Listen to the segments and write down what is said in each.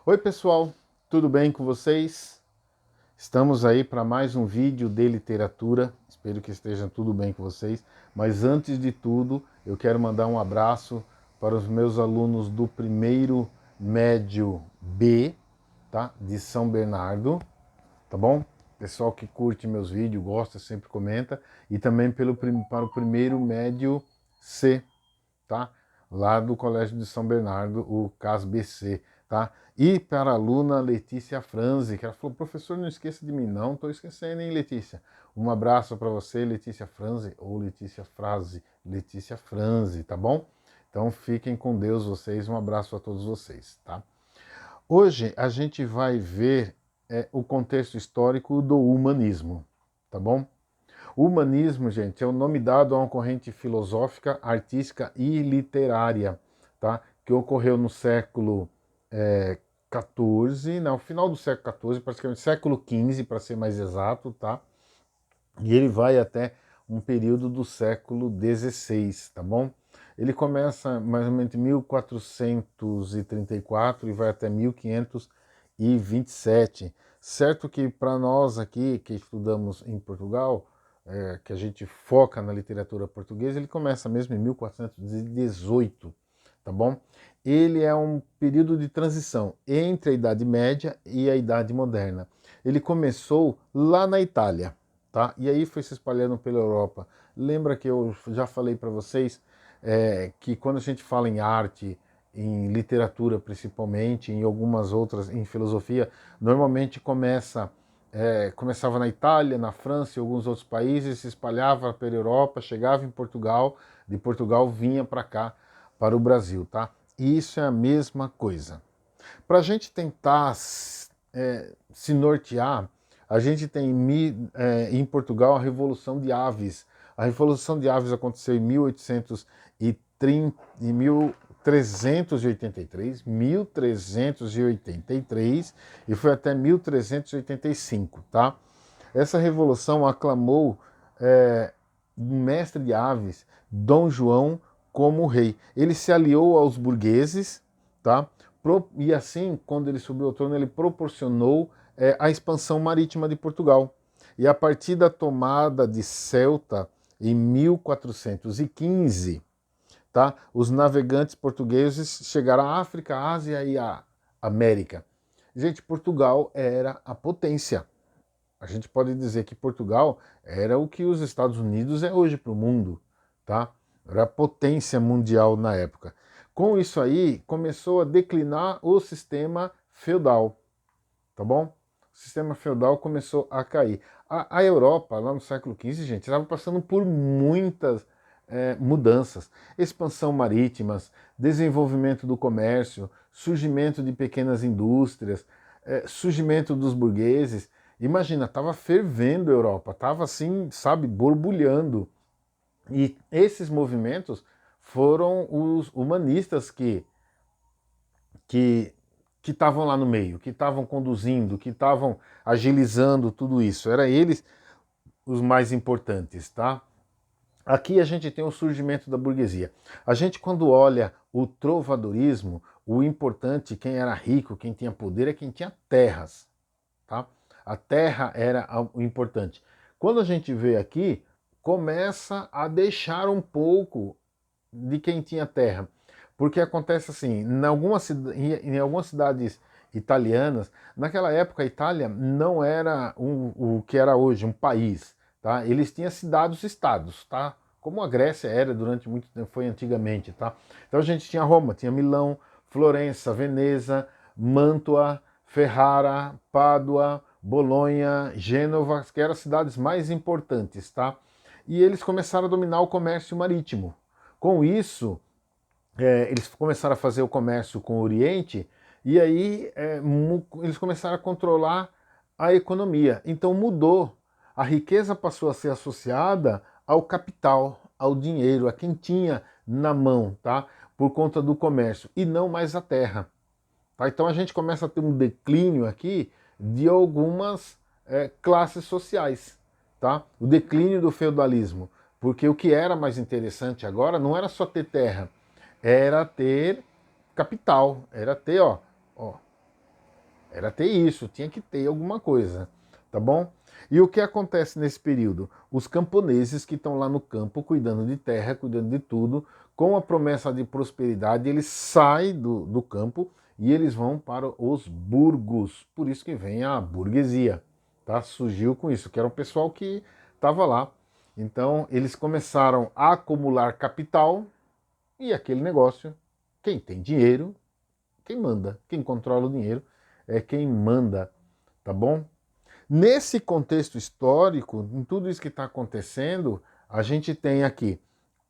Oi pessoal, tudo bem com vocês? Estamos aí para mais um vídeo de literatura, espero que esteja tudo bem com vocês, mas antes de tudo eu quero mandar um abraço para os meus alunos do primeiro médio B, tá? De São Bernardo, tá bom? Pessoal que curte meus vídeos, gosta, sempre comenta, e também para o primeiro médio C, tá? Lá do Colégio de São Bernardo, o CAS-BC, tá? E para a aluna Letícia Franzi, que ela falou, professor, não esqueça de mim. Não estou esquecendo, hein, Letícia? Um abraço para você, Letícia Franzi, ou Letícia Franzi, tá bom? Então fiquem com Deus vocês, um abraço a todos vocês, tá? Hoje a gente vai ver o contexto histórico do humanismo, tá bom? O humanismo, gente, é o nome dado a uma corrente filosófica, artística e literária, tá? Que ocorreu no século XIV, no final do século XIV, praticamente século XV, para ser mais exato, tá? E ele vai até um período do século XVI, tá bom? Ele começa mais ou menos em 1434 e vai até 1527. Certo que para nós aqui, que estudamos em Portugal, que a gente foca na literatura portuguesa, ele começa mesmo em 1418, tá bom? Ele é um período de transição entre a Idade Média e a Idade Moderna. Ele começou lá na Itália, tá? E aí foi se espalhando pela Europa. Lembra que eu já falei para vocês que quando a gente fala em arte, em literatura principalmente, em algumas outras, em filosofia, normalmente começava na Itália, na França e alguns outros países, se espalhava pela Europa, chegava em Portugal, de Portugal vinha para cá, para o Brasil, tá? E isso é a mesma coisa. Para a gente tentar se nortear, a gente tem em Portugal a Revolução de Aves. A Revolução de Aves aconteceu em 1830, em 1383 e foi até 1385, tá? Essa revolução aclamou o mestre de aves, Dom João, como rei. Ele se aliou aos burgueses, tá? E assim, quando ele subiu ao trono, ele proporcionou a expansão marítima de Portugal. E a partir da tomada de Ceuta, em 1415, tá? Os navegantes portugueses chegaram à África, à Ásia e à América. Gente, Portugal era a potência. A gente pode dizer que Portugal era o que os Estados Unidos é hoje para o mundo, tá? Era a potência mundial na época. Com isso aí, começou a declinar o sistema feudal, tá bom? O sistema feudal começou a cair. A Europa, lá no século XV, gente, estava passando por muitas mudanças. Expansão marítimas, desenvolvimento do comércio, surgimento de pequenas indústrias, surgimento dos burgueses. Imagina, estava fervendo a Europa, estava assim, sabe, borbulhando. E esses movimentos foram os humanistas que que estavam lá no meio, que estavam conduzindo, que estavam agilizando tudo isso. Era eles os mais importantes, tá? Aqui a gente tem o surgimento da burguesia. A gente, quando olha o trovadorismo, o importante, quem era rico, quem tinha poder, é quem tinha terras, tá? A terra era o importante. Quando a gente vê aqui, começa a deixar um pouco de quem tinha terra. Porque acontece assim, em algumas cidades italianas, naquela época a Itália não era o que era hoje, um país, tá? Eles tinham cidades-estados, tá? Como a Grécia era durante muito tempo, foi antigamente, tá? Então a gente tinha Roma, tinha Milão, Florença, Veneza, Mantua, Ferrara, Pádua, Bolonha, Gênova, que eram as cidades mais importantes, tá? E eles começaram a dominar o comércio marítimo. Com isso, eles começaram a fazer o comércio com o Oriente e aí eles começaram a controlar a economia. Então mudou. A riqueza passou a ser associada ao capital, ao dinheiro, a quem tinha na mão, tá? Por conta do comércio, e não mais a terra. Tá? Então a gente começa a ter um declínio aqui de algumas classes sociais. Tá? O declínio do feudalismo. Porque o que era mais interessante agora não era só ter terra, era ter capital, era ter, ó, Era ter isso, tinha que ter alguma coisa, tá bom? E o que acontece nesse período? Os camponeses que estão lá no campo, cuidando de terra, cuidando de tudo, com a promessa de prosperidade, eles saem do campo e eles vão para os burgos. Por isso que vem a burguesia, tá? Surgiu com isso, que era o pessoal que estava lá. Então, eles começaram a acumular capital e aquele negócio, quem tem dinheiro, quem manda, quem controla o dinheiro é quem manda, tá bom? Nesse contexto histórico, em tudo isso que está acontecendo, a gente tem aqui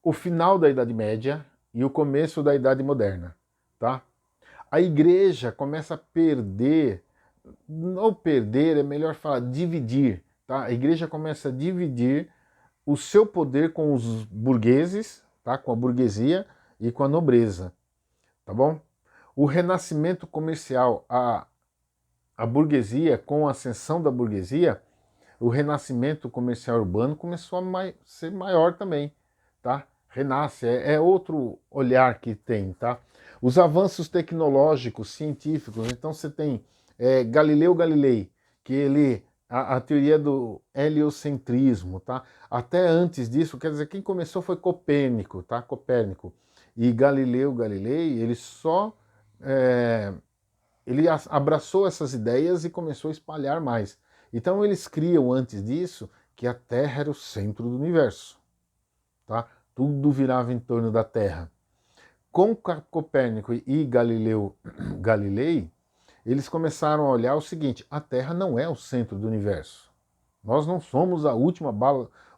o final da Idade Média e o começo da Idade Moderna, tá? A igreja começa a perder, não perder, é melhor falar dividir, tá? A igreja começa a dividir o seu poder com os burgueses, tá? Com a burguesia e com a nobreza, tá bom? O renascimento comercial, a burguesia, com a ascensão da burguesia, o renascimento comercial urbano começou a ser maior também, tá? Renasce, é outro olhar que tem, tá? Os avanços tecnológicos, científicos, então você tem Galileu Galilei, que ele, a teoria do heliocentrismo, tá? Até antes disso, quer dizer, quem começou foi Copérnico, tá? Copérnico. E Galileu Galilei, ele só ele abraçou essas ideias e começou a espalhar mais. Então eles criam antes disso que a Terra era o centro do universo, tá? Tudo virava em torno da Terra. Com Copérnico e Galileu Galilei, eles começaram a olhar o seguinte: a Terra não é o centro do universo. Nós não somos a última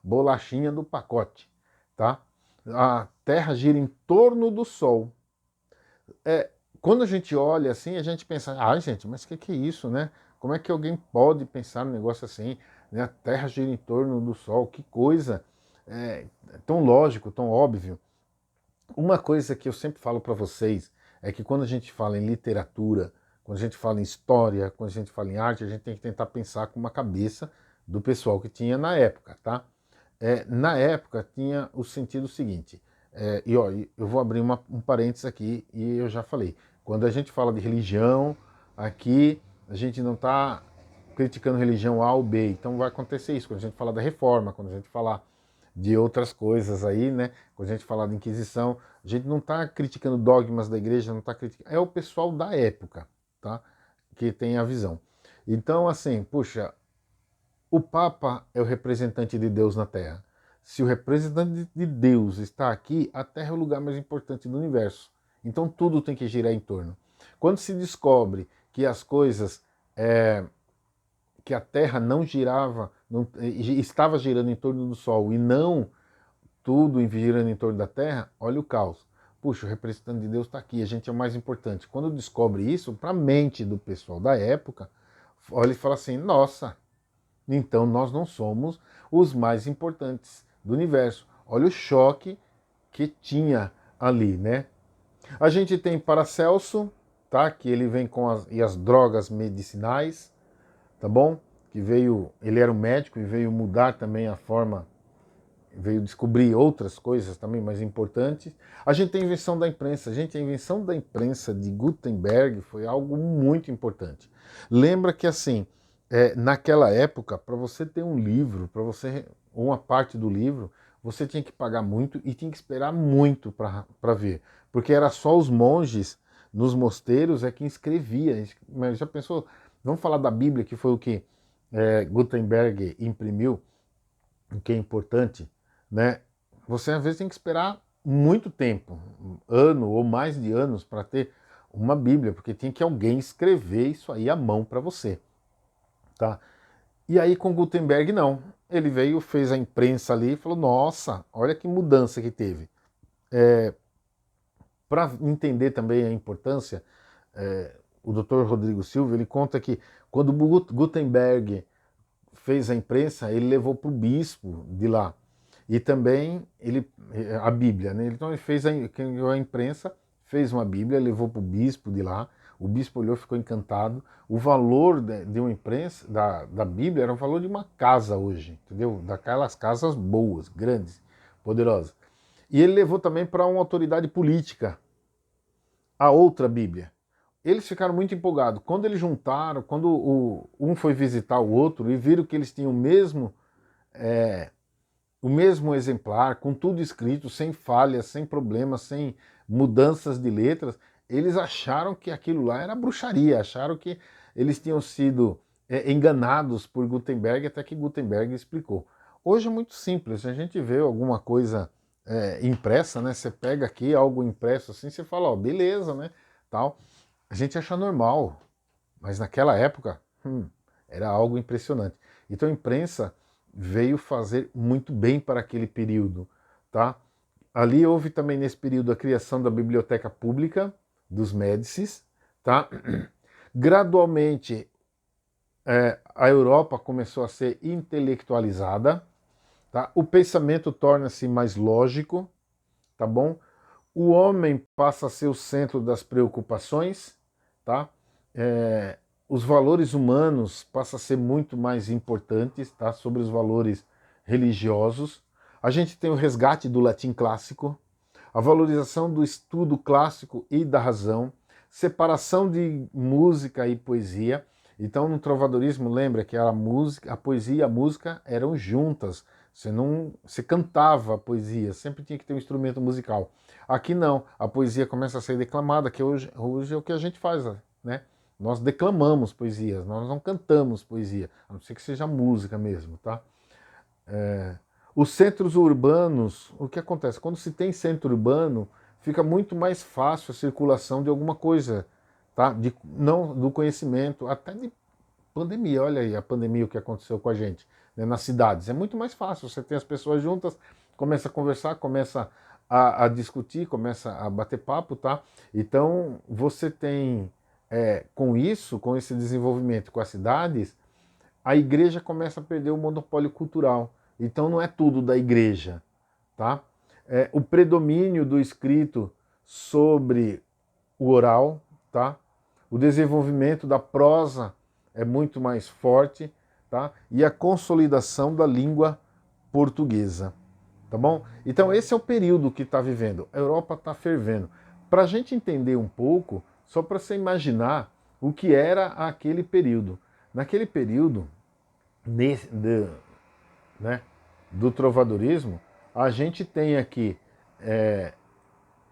bolachinha do pacote, tá? A Terra gira em torno do Sol. Quando a gente olha assim, a gente pensa, gente, mas que é isso, né? Como é que alguém pode pensar num negócio assim? Né? A Terra gira em torno do Sol, que coisa tão lógico, tão óbvio. Uma coisa que eu sempre falo para vocês é que quando a gente fala em literatura, quando a gente fala em história, quando a gente fala em arte, a gente tem que tentar pensar com uma cabeça do pessoal que tinha na época, tá? Na época tinha o sentido seguinte, e ó, eu vou abrir um parênteses aqui e eu já falei. Quando a gente fala de religião, aqui a gente não está criticando religião A ou B, então vai acontecer isso. Quando a gente fala da reforma, quando a gente falar de outras coisas aí, né? Quando a gente fala de Inquisição, a gente não está criticando dogmas da igreja, não está criticando. É o pessoal da época, tá? Que tem a visão. Então, assim, puxa, o Papa é o representante de Deus na Terra. Se o representante de Deus está aqui, a Terra é o lugar mais importante do universo. Então tudo tem que girar em torno. Quando se descobre que as coisas, que a Terra não girava, estava girando em torno do Sol e não tudo girando em torno da Terra, olha o caos. Puxa, o representante de Deus está aqui, a gente é o mais importante. Quando descobre isso, para a mente do pessoal da época, olha e fala assim, nossa, então nós não somos os mais importantes do universo. Olha o choque que tinha ali, né? A gente tem Paracelso, tá? Que ele vem com as drogas medicinais, tá bom? Que veio, ele era um médico e veio mudar também a forma, veio descobrir outras coisas também mais importantes. A gente tem a invenção da imprensa. A invenção da imprensa de Gutenberg foi algo muito importante. Lembra que assim, naquela época, para você ter um livro, para você uma parte do livro, você tinha que pagar muito e tinha que esperar muito para ver, porque era só os monges nos mosteiros é que escrevia. Mas já pensou? Vamos falar da Bíblia, que foi o que Gutenberg imprimiu, o que é importante, né? Você às vezes tem que esperar muito tempo, ano ou mais de anos, para ter uma Bíblia, porque tem que alguém escrever isso aí à mão para você, tá? E aí com Gutenberg não, ele veio, fez a imprensa ali e falou, nossa, olha que mudança que teve. Para entender também a importância, o Dr. Rodrigo Silva, ele conta que quando Gutenberg fez a imprensa, ele levou para o bispo de lá. E também a Bíblia, né? Então ele fez a imprensa, fez uma Bíblia, levou para o bispo de lá. O bispo olhou, ficou encantado. O valor de uma imprensa, da Bíblia, era o valor de uma casa hoje, entendeu? Daquelas casas boas, grandes, poderosas. E ele levou também para uma autoridade política a outra Bíblia. eles ficaram muito empolgados. Quando eles juntaram, quando um foi visitar o outro e viram que eles tinham o mesmo exemplar, com tudo escrito, sem falhas, sem problemas, sem mudanças de letras, eles acharam que aquilo lá era bruxaria, acharam que eles tinham sido enganados por Gutenberg, até que Gutenberg explicou. Hoje é muito simples, a gente vê alguma coisa impressa, né? Você pega aqui algo impresso assim, você fala, ó, beleza, né? Tal. A gente acha normal, mas naquela época era algo impressionante. Então a imprensa veio fazer muito bem para aquele período, tá? Ali houve também nesse período a criação da biblioteca pública dos Médicis, tá? Gradualmente a Europa começou a ser intelectualizada, tá? O pensamento torna-se mais lógico, tá bom? O homem passa a ser o centro das preocupações, tá? Os valores humanos passam a ser muito mais importantes, tá? Sobre os valores religiosos. A gente tem o resgate do latim clássico, a valorização do estudo clássico e da razão, separação de música e poesia. Então, no trovadorismo, lembra que a música, a poesia e a música eram juntas. Você cantava a poesia, sempre tinha que ter um instrumento musical. Aqui não, a poesia começa a ser declamada, que hoje é o que a gente faz, né? Nós declamamos poesias, nós não cantamos poesia, a não ser que seja música mesmo, tá? Os centros urbanos, o que acontece? Quando se tem centro urbano, fica muito mais fácil a circulação de alguma coisa, tá? Não do conhecimento, até de pandemia. Olha aí a pandemia, o que aconteceu com a gente, né, nas cidades. É muito mais fácil, você tem as pessoas juntas, começa a conversar, começa a discutir, começa a bater papo, tá? Então você tem, com isso, com esse desenvolvimento com as cidades, a igreja começa a perder o monopólio cultural. Então não é tudo da igreja, tá? O predomínio do escrito sobre o oral, tá? O desenvolvimento da prosa é muito mais forte, tá? E a consolidação da língua portuguesa, tá bom? Então esse é o período que está vivendo. A Europa está fervendo. Para a gente entender um pouco, só para você imaginar o que era aquele período. Naquele período, né, do trovadorismo, a gente tem aqui,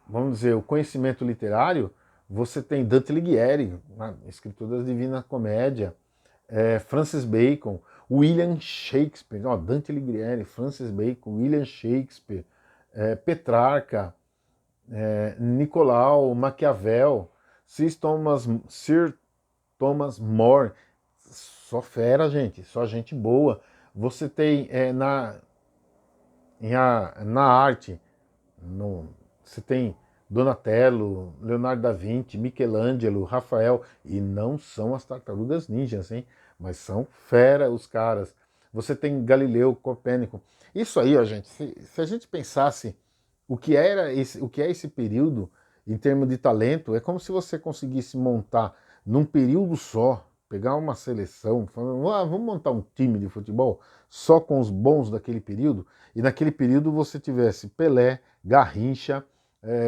vamos dizer, o conhecimento literário. Você tem Dante Alighieri, na escritura da Divina Comédia, Francis Bacon, William Shakespeare, Dante Alighieri, Francis Bacon, William Shakespeare, Petrarca, Nicolau, Maquiavel, Sir Thomas More, só fera, gente, só gente boa. Você tem na arte, você tem Donatello, Leonardo da Vinci, Michelangelo, Rafael, e não são as tartarugas ninjas, hein? Mas são fera os caras. Você tem Galileu, Copérnico. Isso aí, ó, gente, se a gente pensasse o que é esse período em termos de talento, é como se você conseguisse montar num período só, pegar uma seleção, falando, vamos montar um time de futebol só com os bons daquele período, e naquele período você tivesse Pelé, Garrincha,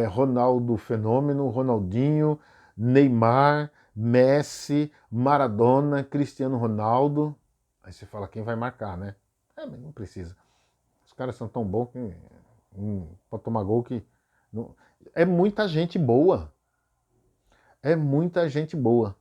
Ronaldo Fenômeno, Ronaldinho, Neymar, Messi, Maradona, Cristiano Ronaldo. Aí você fala, quem vai marcar, né? Mas não precisa. Os caras são tão bons que pode tomar gol que... Não... É muita gente boa. É muita gente boa,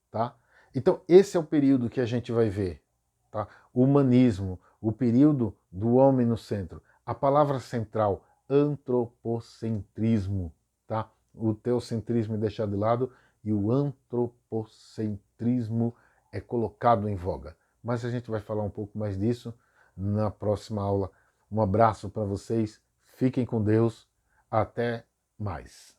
tá? Então esse é o período que a gente vai ver, tá? O humanismo, o período do homem no centro. A palavra central, antropocentrismo, tá? O teocentrismo é deixado de lado e o antropocentrismo é colocado em voga. Mas a gente vai falar um pouco mais disso na próxima aula. Um abraço para vocês, fiquem com Deus, até mais.